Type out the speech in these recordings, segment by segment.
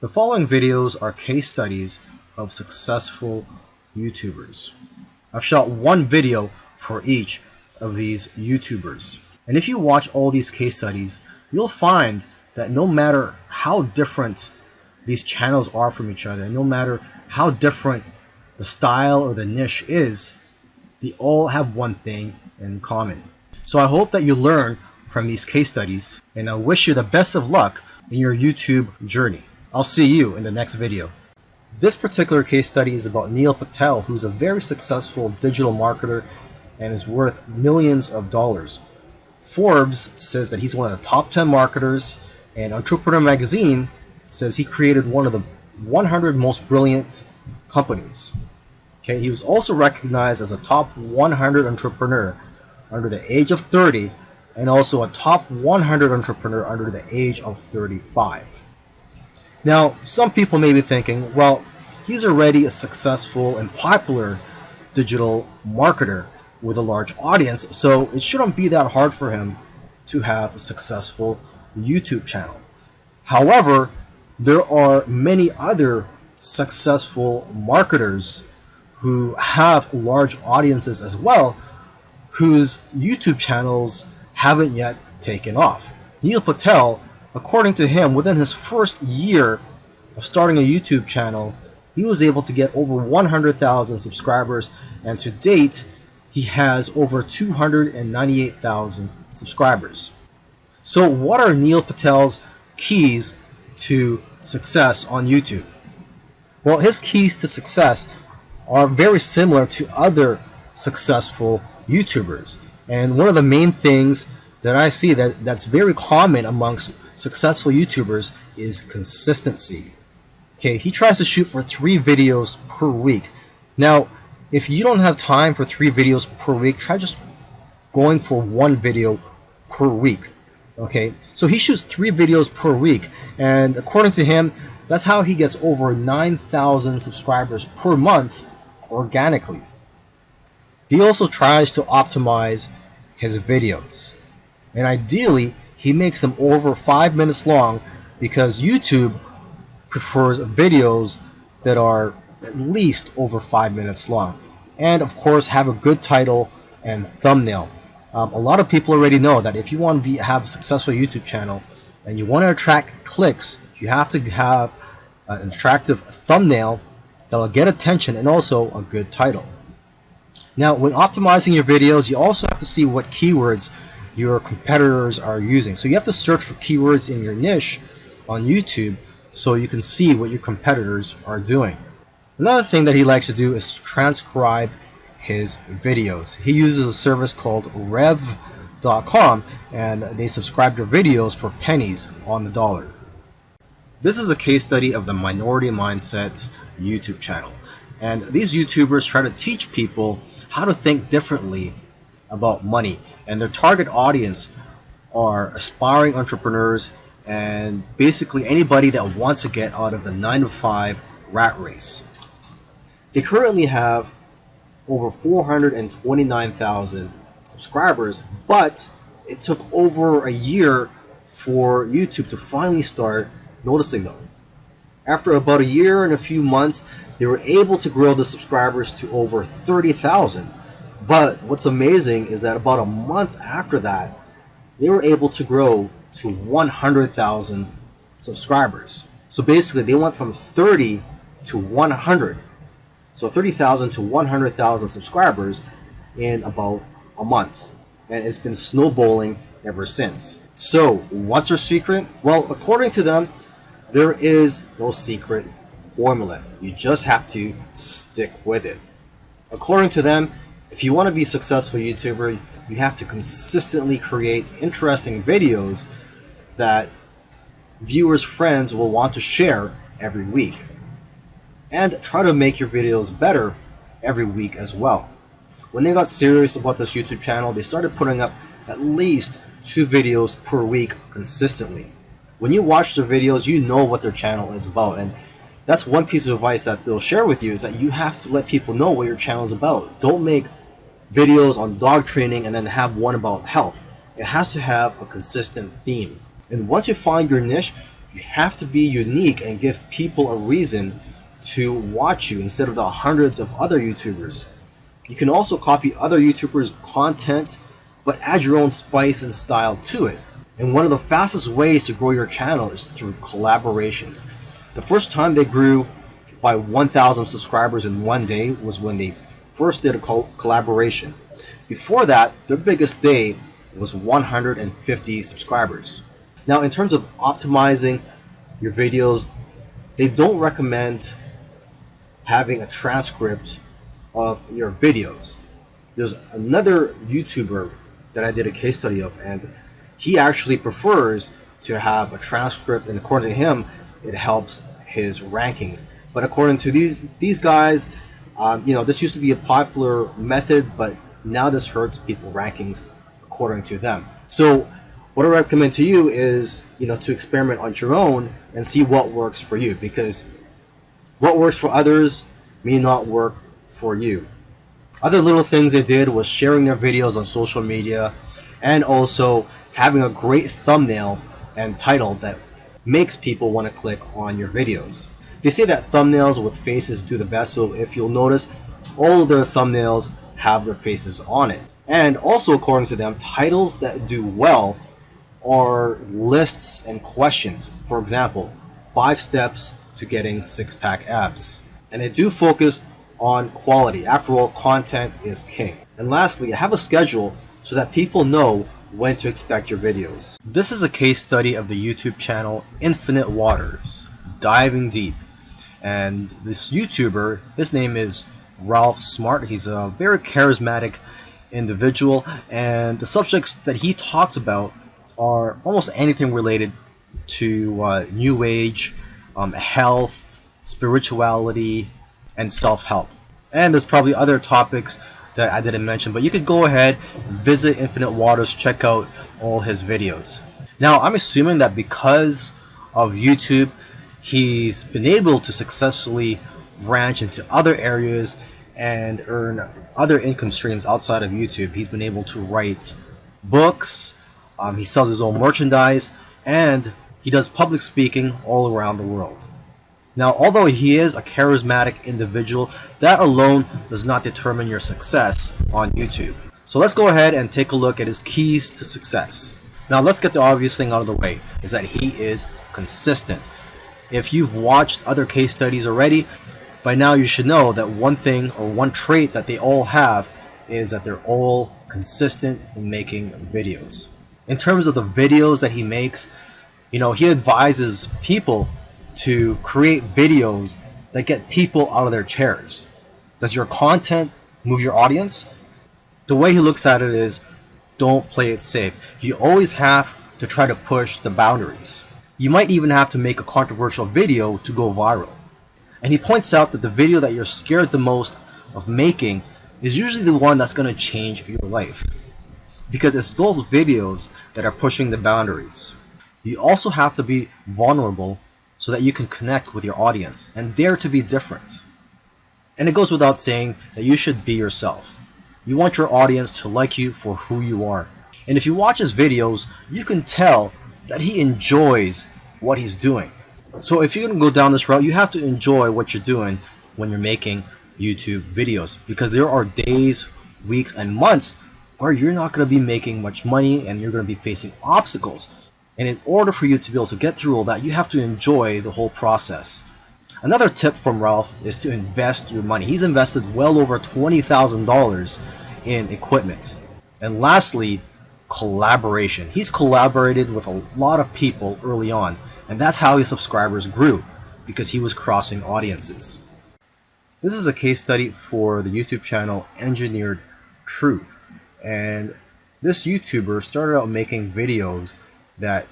The following videos are case studies of successful YouTubers. I've shot one video for each of these YouTubers. And if you watch all these case studies, you'll find that no matter how different these channels are from each other, and no matter how different the style or the niche is, they all have one thing in common. So I hope that you learn from these case studies, and I wish you the best of luck in your YouTube journey. I'll see you in the next video. This particular case study is about Neil Patel, who's a very successful digital marketer and is worth millions of dollars. Forbes says that he's one of the top 10 marketers, and Entrepreneur Magazine says he created one of the 100 most brilliant companies. Okay, he was also recognized as a top 100 entrepreneur under the age of 30 and also a top 100 entrepreneur under the age of 35. Now, some people may be thinking, well, he's already a successful and popular digital marketer with a large audience, so it shouldn't be that hard for him to have a successful YouTube channel. However, there are many other successful marketers who have large audiences as well, whose YouTube channels haven't yet taken off. Neil Patel, according to him, within his first year of starting a YouTube channel, he was able to get over 100,000 subscribers, and to date, he has over 298,000 subscribers. So what are Neil Patel's keys to success on YouTube? Well, his keys to success are very similar to other successful YouTubers. And one of the main things that I see that's very common amongst successful YouTubers is consistency. Okay, he tries to shoot for 3 videos per week. Now, if you don't have time for 3 videos per week, try just going for 1 video per week. Okay, so he shoots 3 videos per week, and according to him, that's how he gets over 9,000 subscribers per month organically. He also tries to optimize his videos, and ideally he makes them over 5 minutes long, because YouTube prefers videos that are at least over 5 minutes long, and of course have a good title and thumbnail. A lot of people already know that if you want to have a successful YouTube channel and you want to attract clicks, you have to have an attractive thumbnail that will get attention and also a good title. Now, when optimizing your videos, you also have to see what keywords your competitors are using. So you have to search for keywords in your niche on YouTube so you can see what your competitors are doing. Another thing that he likes to do is transcribe his videos. He uses a service called rev.com, and they subscribe to videos for pennies on the dollar. This is a case study of the Minority Mindset YouTube channel. And these YouTubers try to teach people how to think differently about money. And their target audience are aspiring entrepreneurs and basically anybody that wants to get out of the 9-to-5 rat race. They currently have over 429,000 subscribers, but it took over a year for YouTube to finally start noticing them. After about a year and a few months, they were able to grow the subscribers to over 30,000. But what's amazing is that about a month after that, they were able to grow to 100,000 subscribers. So basically, they went from 30 to 100. So 30,000 to 100,000 subscribers in about a month. And it's been snowballing ever since. So what's their secret? Well, according to them, there is no secret formula. You just have to stick with it. According to them, if you want to be a successful YouTuber, you have to consistently create interesting videos that viewers' friends will want to share every week. And try to make your videos better every week as well. When they got serious about this YouTube channel, they started putting up at least 2 videos per week consistently. When you watch their videos, you know what their channel is about, and that's one piece of advice that they'll share with you, is that you have to let people know what your channel is about. Don't make videos on dog training and then have one about health. It has to have a consistent theme. And once you find your niche, You have to be unique and give people a reason to watch you instead of the hundreds of other YouTubers. You can also copy other YouTubers' content, but add your own spice and style to it. And one of the fastest ways to grow your channel is through collaborations. The first time they grew by 1,000 subscribers in one day was when they first did a collaboration. Before that, their biggest day was 150 subscribers. Now, in terms of optimizing your videos, they don't recommend having a transcript of your videos. There's another YouTuber that I did a case study of, and he actually prefers to have a transcript, and according to him, it helps his rankings. But according to these guys, this used to be a popular method, but now this hurts people's rankings according to them. So what I recommend to you is, to experiment on your own and see what works for you, because what works for others may not work for you. Other little things they did was sharing their videos on social media and also having a great thumbnail and title that makes people want to click on your videos. They say that thumbnails with faces do the best, so if you'll notice, all of their thumbnails have their faces on it. And also, according to them, titles that do well are lists and questions. For example, 5 steps to getting 6-pack abs. And they do focus on quality. After all, content is king. And lastly, have a schedule so that people know when to expect your videos. This is a case study of the YouTube channel Infinite Waters, Diving Deep. And this YouTuber, his name is Ralph Smart. He's a very charismatic individual, and the subjects that he talks about are almost anything related to New Age, health, spirituality, and self-help. And there's probably other topics that I didn't mention, but you could go ahead, visit Infinite Waters, check out all his videos. Now, I'm assuming that because of YouTube, he's been able to successfully branch into other areas and earn other income streams outside of YouTube. He's been able to write books, he sells his own merchandise, and he does public speaking all around the world. Now, although he is a charismatic individual, that alone does not determine your success on YouTube. So let's go ahead and take a look at his keys to success. Now, let's get the obvious thing out of the way, is that he is consistent. If you've watched other case studies already, by now you should know that one thing or one trait that they all have is that they're all consistent in making videos. In terms of the videos that he makes, he advises people to create videos that get people out of their chairs. Does your content move your audience? The way he looks at it is, don't play it safe. You always have to try to push the boundaries. You might even have to make a controversial video to go viral. And he points out that the video that you're scared the most of making is usually the one that's going to change your life, because it's those videos that are pushing the boundaries. You also have to be vulnerable so that you can connect with your audience and dare to be different. And it goes without saying that you should be yourself. You want your audience to like you for who you are. And if you watch his videos, you can tell that he enjoys what he's doing. So if you're going to go down this route, you have to enjoy what you're doing when you're making YouTube videos, because there are days, weeks, and months where you're not going to be making much money and you're going to be facing obstacles. And in order for you to be able to get through all that, you have to enjoy the whole process. Another tip from Ralph is to invest your money. He's invested well over $20,000 in equipment. And lastly, collaboration. He's collaborated with a lot of people early on, and that's how his subscribers grew, because he was crossing audiences. This is a case study for the YouTube channel Engineered Truth. And this YouTuber started out making videos that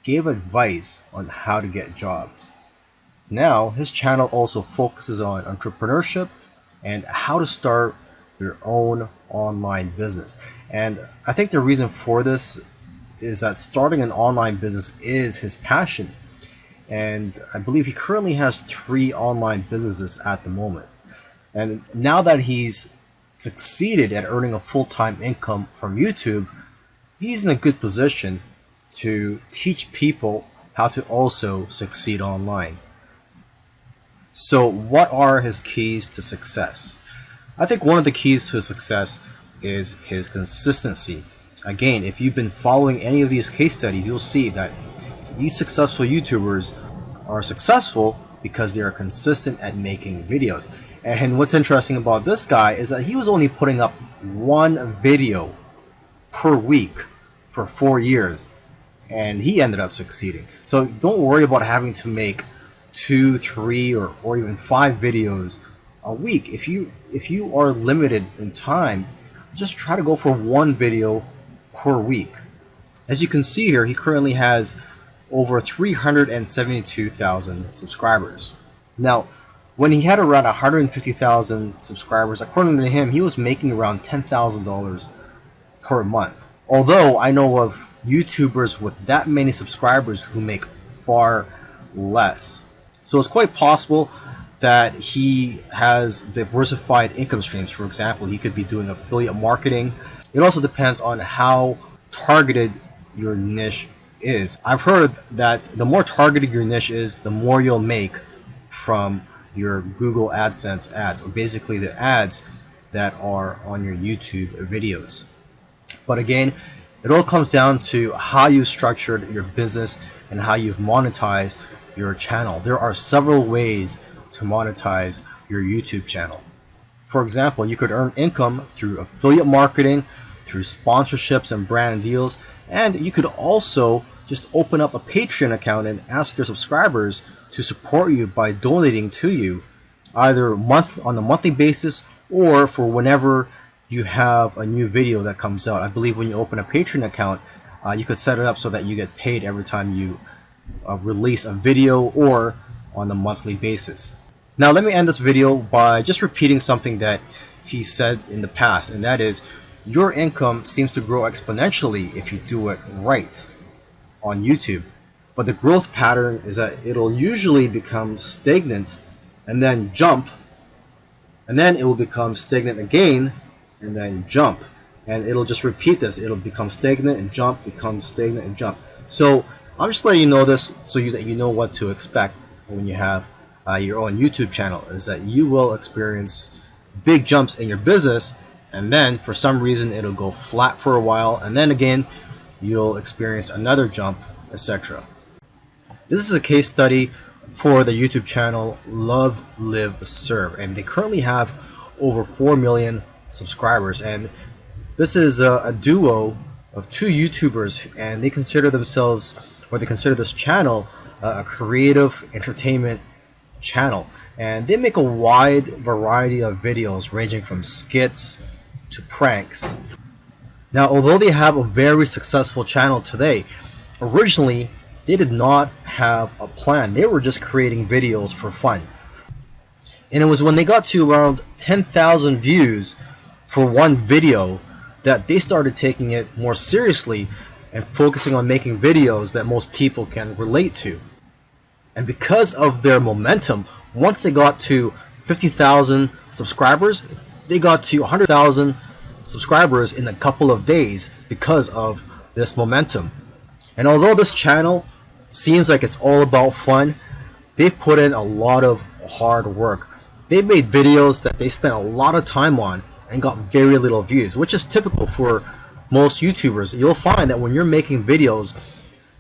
gave advice on how to get jobs. Now, his channel also focuses on entrepreneurship and how to start your own online business. And I think the reason for this is that starting an online business is his passion. And I believe he currently has 3 online businesses at the moment. And now that he's succeeded at earning a full-time income from YouTube, he's in a good position to teach people how to also succeed online. So what are his keys to success? I think one of the keys to success is his consistency. Again, if you've been following any of these case studies, you'll see that these successful YouTubers are successful because they are consistent at making videos. And what's interesting about this guy is that he was only putting up one video per week for 4 years, and he ended up succeeding. So don't worry about having to make 2, 3, or even 5 videos a week. If you are limited in time, just try to go for one video per week. As you can see here, he currently has over 372,000 subscribers. Now, when he had around 150,000 subscribers, according to him, he was making around $10,000 per month. Although I know of YouTubers with that many subscribers who make far less. So it's quite possible that he has diversified income streams. For example, he could be doing affiliate marketing. It also depends on how targeted your niche is. I've heard that the more targeted your niche is, the more you'll make from your Google AdSense ads, or basically the ads that are on your YouTube videos. But again, it all comes down to how you structured your business and how you've monetized your channel. There are several ways to monetize your YouTube channel. For example, you could earn income through affiliate marketing, through sponsorships and brand deals, and you could also just open up a Patreon account and ask your subscribers to support you by donating to you, either on a monthly basis or for whenever you have a new video that comes out. I believe when you open a Patreon account, you could set it up so that you get paid every time you release a video, or on a monthly basis. Now let me end this video by just repeating something that he said in the past, and that is, your income seems to grow exponentially if you do it right on YouTube. But the growth pattern is that it'll usually become stagnant and then jump, and then it will become stagnant again and then jump. And it'll just repeat this. It'll become stagnant and jump, become stagnant and jump. So I'm just letting you know this so that you know what to expect when you have your own YouTube channel, is that you will experience big jumps in your business, and then for some reason it'll go flat for a while, and then again you'll experience another jump, etc. This is a case study for the YouTube channel Love, Live, Serve, and they currently have over 4 million subscribers. And this is a duo of 2 YouTubers, and they consider themselves, or they consider this channel, a creative entertainment channel. And they make a wide variety of videos ranging from skits to pranks. Now, although they have a very successful channel today, originally they did not have a plan. They were just creating videos for fun. And it was when they got to around 10,000 views for one video that they started taking it more seriously and focusing on making videos that most people can relate to. And because of their momentum, once they got to 50,000 subscribers, they got to 100,000 subscribers in a couple of days because of this momentum. And although this channel seems like it's all about fun, they've put in a lot of hard work. They've made videos that they spent a lot of time on and got very little views, which is typical for most YouTubers. You'll find that when you're making videos,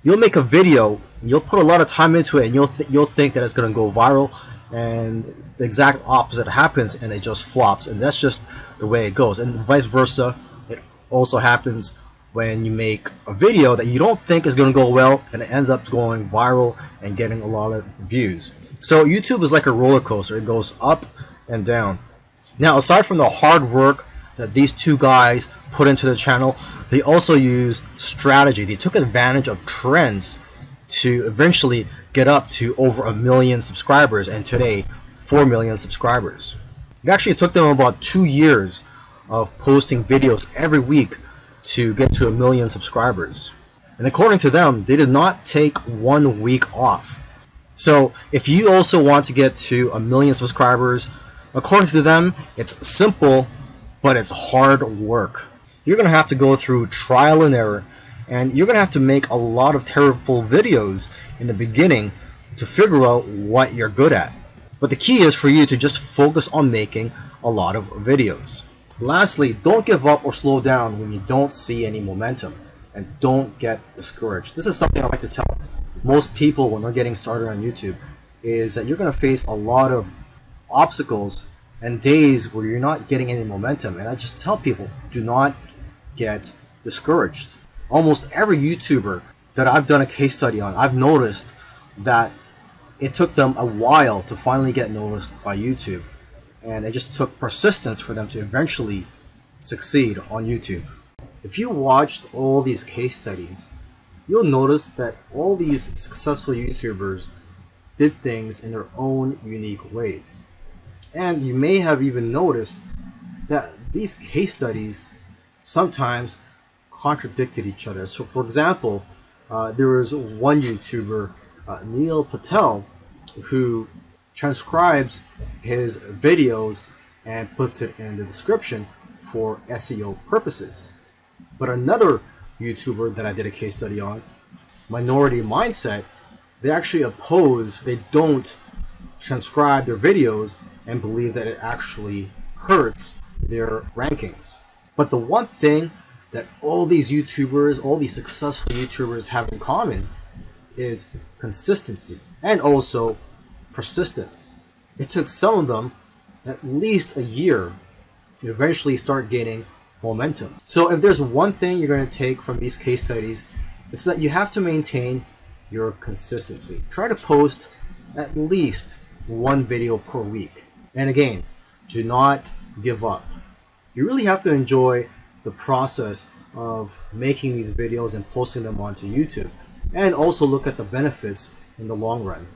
you'll make a video, you'll put a lot of time into it, and you'll think that it's going to go viral, and the exact opposite happens and it just flops. And that's just the way it goes. And vice versa, it also happens when you make a video that you don't think is going to go well and it ends up going viral and getting a lot of views. So YouTube is like a roller coaster. It goes up and down. Now, aside from the hard work that these 2 guys put into the channel, they also used strategy. They took advantage of trends to eventually get up to over 1 million subscribers, and today 4 million subscribers. It actually took them about 2 years of posting videos every week to get to 1 million subscribers. And according to them, they did not take 1 week off. So if you also want to get to 1 million subscribers, according to them, it's simple, but it's hard work. You're going to have to go through trial and error. And you're going to have to make a lot of terrible videos in the beginning to figure out what you're good at. But the key is for you to just focus on making a lot of videos. Lastly, don't give up or slow down when you don't see any momentum, and don't get discouraged. This is something I like to tell most people when they're getting started on YouTube, is that you're going to face a lot of obstacles and days where you're not getting any momentum. And I just tell people, do not get discouraged. Almost every YouTuber that I've done a case study on, I've noticed that it took them a while to finally get noticed by YouTube. And it just took persistence for them to eventually succeed on YouTube. If you watched all these case studies, you'll notice that all these successful YouTubers did things in their own unique ways. And you may have even noticed that these case studies sometimes contradicted each other. So for example, there was one YouTuber, Neil Patel, who transcribes his videos and puts it in the description for SEO purposes. But another YouTuber that I did a case study on, Minority Mindset, they actually oppose, they don't transcribe their videos and believe that it actually hurts their rankings. But the one thing that all these YouTubers, all these successful YouTubers have in common is consistency and also persistence. It took some of them at least a year to eventually start gaining momentum. So if there's one thing you're going to take from these case studies, it's that you have to maintain your consistency. Try to post at least one video per week. And again, do not give up. You really have to enjoy the process of making these videos and posting them onto YouTube, and also look at the benefits in the long run.